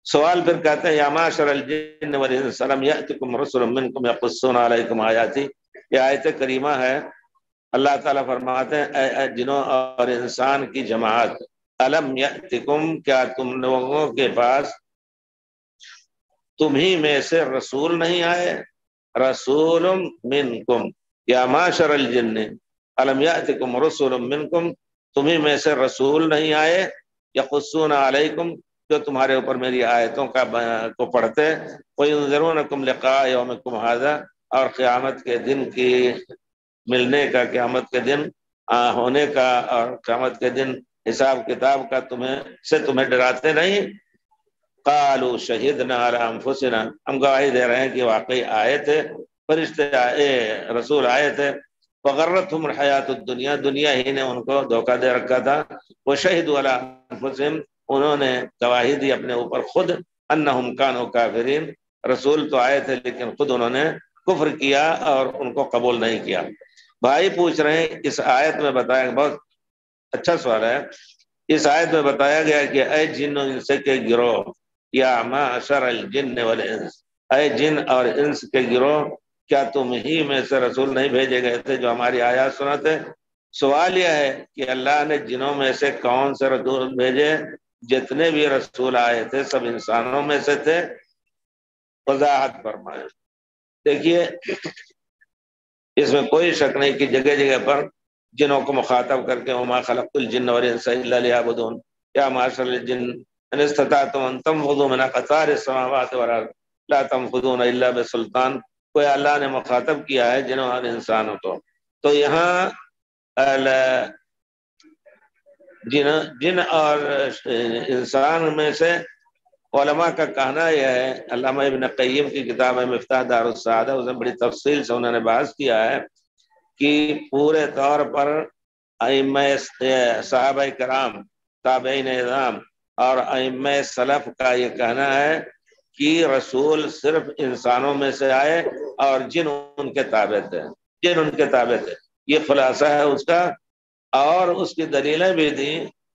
سوال پھر کہتے ہیں یا معاشر الجن والانس الم یأتکم رسل منکم یقصون علیکم آیاتی، یہ آیت کریمہ ہے۔ اللہ تعالیٰ فرماتے ہیں اے جنوں اور انسان کی جماعت، الم یأتکم، کیا تم لوگوں کے پاس تمہیں میں سے رسول نہیں آئے؟ رسول منکم، یا معاشر الجن الم یأتکم رسول منکم، تمہیں میں سے رسول نہیں آئے، یقصون علیکم، جو تمہارے اوپر میری آیتوں کو پڑھتے، وَيُنذِرُونَكُمْ لِقَاءَ يَوْمِكُمْ هَذَا، اور قیامت کے دن کی ملنے کا، قیامت کے دن ہونے کا، اور قیامت کے دن حساب کتاب کا تمہیں ڈراتے نہیں؟ قالوا شہدنا علی انفسنا، ہم گواہی دے رہے ہیں کہ واقعی آئے تھے، فرشتے آئے، رسول آئے تھے، وغرتهم الحیات الدنیا، دنیا ہی نے ان کو دھوکہ دے رکھا تھا، وشہدوا علی انفسهم، انہوں نے گواہی دی اپنے اوپر خود، انہم کانوا کافرین، رسول تو آئے تھے لیکن خود انہوں نے کفر کیا اور ان کو قبول نہیں کیا۔ بھائی پوچھ رہے ہیں اس آیت میں بتایا، بہت اچھا سوال ہے، اس آیت میں بتایا گیا کہ اے جن و انس کے گروہ، یا معشر الجن والانس، اے جن اور انس کے گروہ، کیا تم ہی میں سے رسول نہیں بھیجے گئے تھے جو ہماری آیات سناتے؟ سوال یہ ہے کہ اللہ نے جنوں میں سے کون سے رسول بھیجے؟ جتنے بھی رسول آئے تھے سب انسانوں میں سے تھے۔ وضاحت فرمائے، دیکھیے اس میں کوئی شک نہیں کہ جگہ جگہ پر جنوں کو مخاطب کر کے وما خلقت الجن والانس الا لیعبدون، یا معاشر الجن ان استطعتم ان تنفذوا من اقطار السماوات والارض لا تنفذون الا بسلطان، کوئی اللہ نے مخاطب کیا ہے جنوں اور انسانوں کو۔ تو یہاں جن اور انسان میں سے علماء کا کہنا یہ ہے، علامہ ابن قیم کی کتاب ہے مفتاح دار السعادہ، اس میں بڑی تفصیل سے انہوں نے بحث کیا ہے کہ پورے طور پر ائمہ صحابہ کرام، تابعین اعظام اور ائمہ سلف کا یہ کہنا ہے کہ رسول صرف انسانوں میں سے آئے اور جن ان کے تابع تھے، جن ان کے تابع تھے، یہ خلاصہ ہے اس کا۔ اور اس کی دلیلیں بھی دی،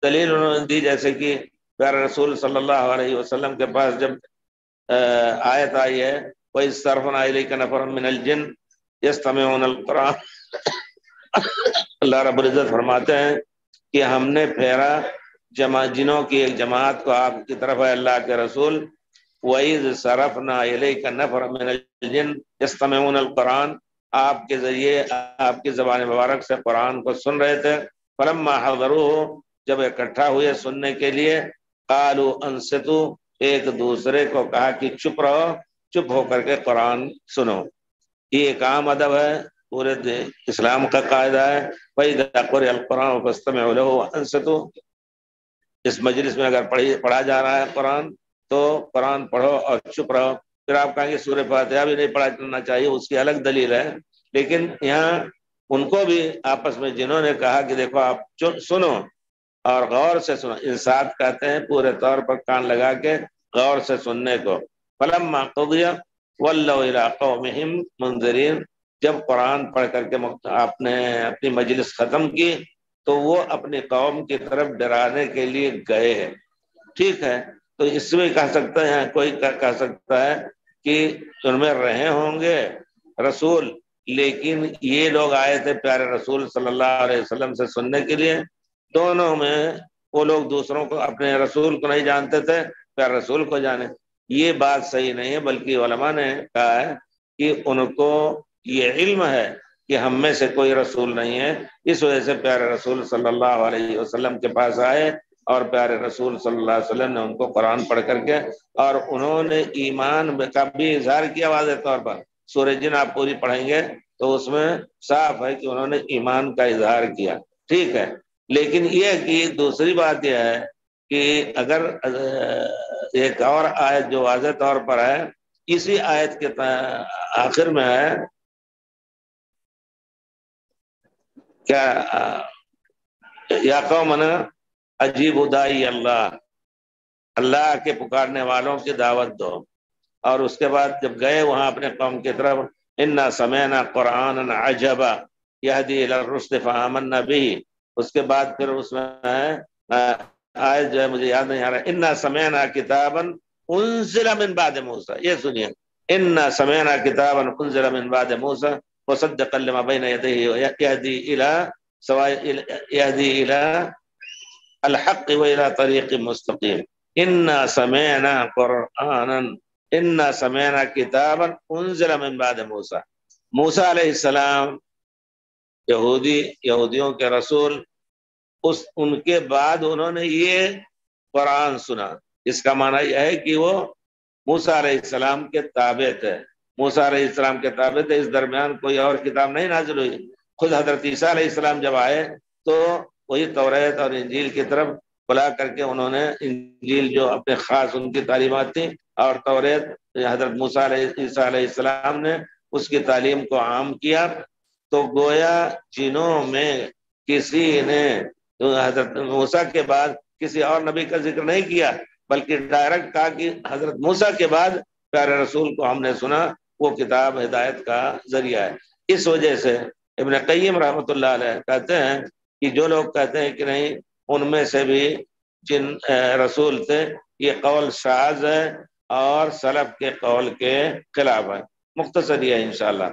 دلیل انہوں نے دی جیسے کہ پیارے رسول صلی اللہ علیہ وسلم کے پاس جب آیت آئی ہے وَإِذْ صَرَفْنَا إِلَيْكَ نَفَرًا مِنَ الْجِنِّ يَسْتَمِعُونَ الْقُرْآنَ، اللہ رب العزت فرماتے ہیں کہ ہم نے پھیرا جنوں کی ایک جماعت کو آپ کی طرف ہے اللہ کے رسول، وَإِذْ صَرَفْنَا إِلَيْكَ نَفَرًا مِنَ الْجِنِّ يَسْتَمِعُونَ الْقُرْآنَ، آپ کے ذریعے آپ کی زبان مبارک سے قرآن کو سن رہے تھے، فَلَمَّا حَضَرُوهُ، جب اکٹھا ہوئے سننے کے لیے، قَالُوا أَنصِتُوا، ایک دوسرے کو کہا کہ چپ رہو، چپ ہو کر کے قرآن سنو۔ یہ ایک عام ادب ہے، پورے اسلام کا قاعدہ ہے، وَإِذَا قُرِئَ الْقُرْآنُ فَاسْتَمِعُوا لَهُ وَأَنصِتُوا، اس مجلس میں اگر پڑھا جا رہا ہے قرآن تو قرآن پڑھو اور چپ رہو۔ پھر آپ کہیں گے سورہ فاتحہ بھی نہیں پڑھنا چاہیے، اس کی الگ دلیل ہے، لیکن یہاں ان کو بھی آپس میں جنہوں نے کہا کہ دیکھو آپ سنو اور غور سے سنو، انصات کہتے ہیں پورے طور پر کان لگا کے غور سے سننے کو۔ فَلَمَّا قُضِيَ وَلَّوْا إِلَىٰ قَوْمِهِمْ مُنذِرِينَ، جب قرآن پڑھ کر کے آپ نے اپنی مجلس ختم کی تو وہ اپنی قوم کی طرف ڈرانے کے لیے گئے ہیں۔ ٹھیک ہے، تو اس میں کہہ سکتے ہیں، کوئی کہہ سکتا ہے کہ ان میں رہے ہوں گے رسول، لیکن یہ لوگ آئے تھے پیارے رسول صلی اللہ علیہ وسلم سے سننے کے لیے، دونوں میں وہ لوگ دوسروں کو، اپنے رسول کو نہیں جانتے تھے، پیارے رسول کو جانے۔ یہ بات صحیح نہیں ہے، بلکہ علماء نے کہا ہے کہ ان کو یہ علم ہے کہ ہم میں سے کوئی رسول نہیں ہے، اس وجہ سے پیارے رسول صلی اللہ علیہ وسلم کے پاس آئے اور پیارے رسول صلی اللہ علیہ وسلم نے ان کو قرآن پڑھ کر کے، اور انہوں نے ایمان کا بھی اظہار کیا واضح طور پر۔ سورہ جن آپ پوری پڑھیں گے تو اس میں صاف ہے کہ انہوں نے ایمان کا اظہار کیا، ٹھیک ہے۔ لیکن یہ کہ دوسری بات یہ ہے کہ اگر ایک اور آیت جو واضح طور پر ہے، اسی آیت کے آخر میں ہے کیا، یا قومنا اجیبوا داعی اللہ، اللہ کے پکارنے والوں کی دعوت دو، اور اس کے بعد جب گئے وہاں اپنے قوم کی طرف، انا سمعنا قرآنا عجبا یہدی الی الرشد فآمنا به، اس کے بعد پھر اس میں آیت جو ہے مجھے یاد نہیں آ رہا، انا سمعنا کتابا انزل من بعد موسیٰ، یہ سنیے، انا سمعنا کتابا انزل من بعد موسیٰ مصدقا لما بین یدیہ یہدی الی الحق والى طریق مستقیم، انا سمعنا قرآنا، انا سمعنا کتابا انزل من بعد موسیٰ، موسیٰ علیہ السلام یہودیوں کے رسول، ان کے بعد انہوں نے یہ قرآن سنا۔ اس کا معنی یہ ہے کہ وہ موسیٰ علیہ السلام کے تابع تھے، موسیٰ علیہ السلام کے تابع تھے، اس درمیان کوئی اور کتاب نہیں نازل ہوئی۔ خود حضرت عیسیٰ علیہ السلام جب آئے تو وہی توریت اور انجیل کی طرف بلا کر کے انہوں نے انجیل جو اپنے خاص ان کی تعلیمات تھیں، اور توریت حضرت عیسیٰ علیہ السلام نے اس کی تعلیم کو عام کیا۔ تو گویا جنوں میں کسی نے حضرت موسیٰ کے بعد کسی اور نبی کا ذکر نہیں کیا، بلکہ ڈائریکٹ کہا کہ حضرت موسیٰ کے بعد پیارے رسول کو ہم نے سنا، وہ کتاب ہدایت کا ذریعہ ہے۔ اس وجہ سے ابن قیم رحمۃ اللہ علیہ کہتے ہیں کہ جو لوگ کہتے ہیں کہ نہیں ان میں سے بھی جن رسول تھے، یہ قول شاذ ہے اور سلف کے قول کے خلاف ہے۔ مختصر یہ ہے انشاءاللہ۔